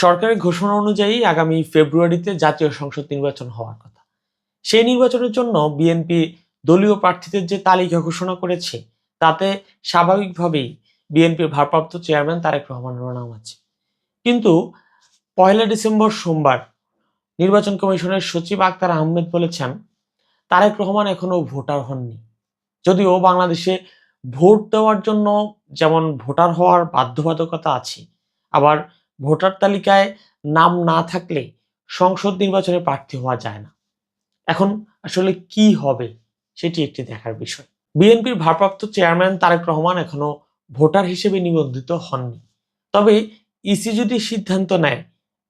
সরকারের ঘোষণা অনুযায়ী আগামী ফেব্রুয়ারিতে জাতীয় সংসদ নির্বাচন হওয়ার কথা। সেই নির্বাচনের জন্য বিএনপি দলীয় প্রার্থীদের যে তালিকা ঘোষণা করেছে, তাতে স্বাভাবিকভাবেই বিএনপির ভারপ্রাপ্ত চেয়ারম্যান তারেক রহমানেরও নাম আছে। কিন্তু ১ ডিসেম্বর সোমবার নির্বাচন কমিশনের সচিব আক্তার আহমেদ বলেছেন, তারেক রহমান এখনো ভোটার হননি। যদিও বাংলাদেশে ভোট দেওয়ার জন্য যেমন ভোটার হওয়ার বাধ্যবাধকতা আছে, আবার ভোটার তালিকায় নাম না থাকলে সংসদ নির্বাচনে প্রার্থী হওয়া যায় না। এখন আসলে কি হবে সেটি একটি দেখার বিষয়। বিএনপির ভারপ্রাপ্ত চেয়ারম্যান তারেক রহমান এখনো ভোটার হিসেবে নিবন্ধিত হননি। তবে ইসি যদি সিদ্ধান্ত নেয়,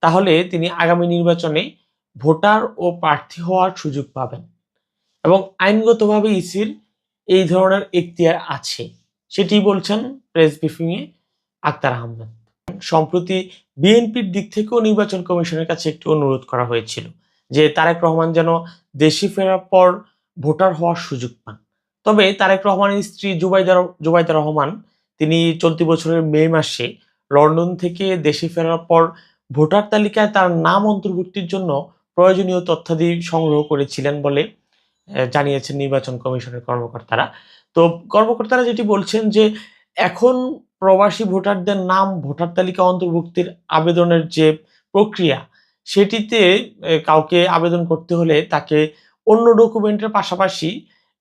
তাহলে তিনি আগামী নির্বাচনে ভোটার ও প্রার্থী হওয়ার সুযোগ পাবেন এবং আইনগতভাবে ইসির এই ধরনের এখতিয়ার আছে, সেটি বলছেন প্রেস ব্রিফিংয়ে আক্তার আহমেদ। সম্প্রতি বিএনপির দিক থেকেও নির্বাচন কমিশনের কাছে একটি অনুরোধ করা হয়েছিল যে তারেক রহমান যেন দেশে ফেরার পর ভোটার হওয়ার সুযোগ পান। তবে তারেক রহমানের স্ত্রী জুবাইদা রহমান তিনি চলতি বছরের মে মাসে লন্ডন থেকে দেশে ফেরার পর ভোটার তালিকায় তার নাম অন্তর্ভুক্তির জন্য প্রয়োজনীয় তথ্যাদি সংগ্রহ করেছিলেন বলে জানিয়েছেন নির্বাচন কমিশনের কর্মকর্তারা। তো কর্মকর্তারা যেটি বলছেন যে এখন প্রবাসী ভোটারদের নাম ভোটার তালিকা অন্তর্ভুক্তির আবেদনের যে প্রক্রিয়া, সেটিতে কাউকে আবেদন করতে হলে তাকে অন্য ডকুমেন্টের পাশাপাশি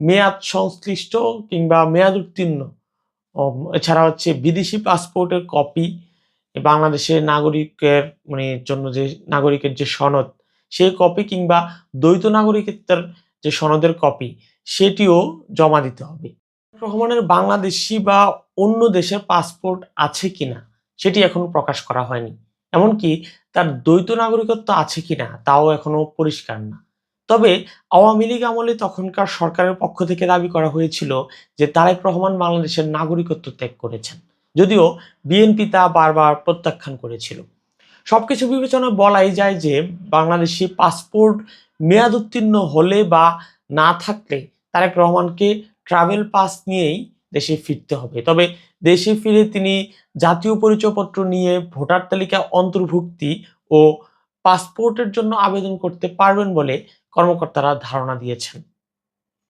মেয়াদ সংশ্লিষ্ট কিংবা মেয়াদ উত্তীর্ণ এছাড়া বিদেশি পাসপোর্টের কপি, বাংলাদেশের নাগরিকের জন্য যে নাগরিকের যে সনদ, সেই কপি কিংবা দ্বৈত নাগরিকত্বের যে সনদের কপি, সেটিও জমা দিতে হবে। রহমানের বাংলাদেশি বা অন্য দেশের পাসপোর্ট আছে কিনা সেটি এখনো প্রকাশ করা হয়নি। এমনকি তার দ্বৈত নাগরিকত্ব আছে কিনা তাও এখনো পরিষ্কার না। তবে আওয়ামী লীগ আমলে তখনকার সরকারের পক্ষ থেকে দাবি করা হয়েছিল যে তারেক রহমান বাংলাদেশের নাগরিকত্ব ত্যাগ করেছেন, যদিও বিএনপি তা বারবার প্রত্যাখ্যান করেছিল। সবকিছু বিবেচনায় বলাই যায় যে বাংলাদেশি পাসপোর্ট মেয়াদ উত্তীর্ণ হলে বা না থাকলে তারেক রহমানকে ট্রাভেল পাস নিয়েই দেশে ফিরতে হবে। তবে দেশে ফিরে তিনি জাতীয় পরিচয়পত্র নিয়ে ভোটার তালিকা অন্তর্ভুক্তি ও পাসপোর্টের জন্য আবেদন করতে পারবেন বলে কর্মকর্তারা ধারণা দিয়েছেন।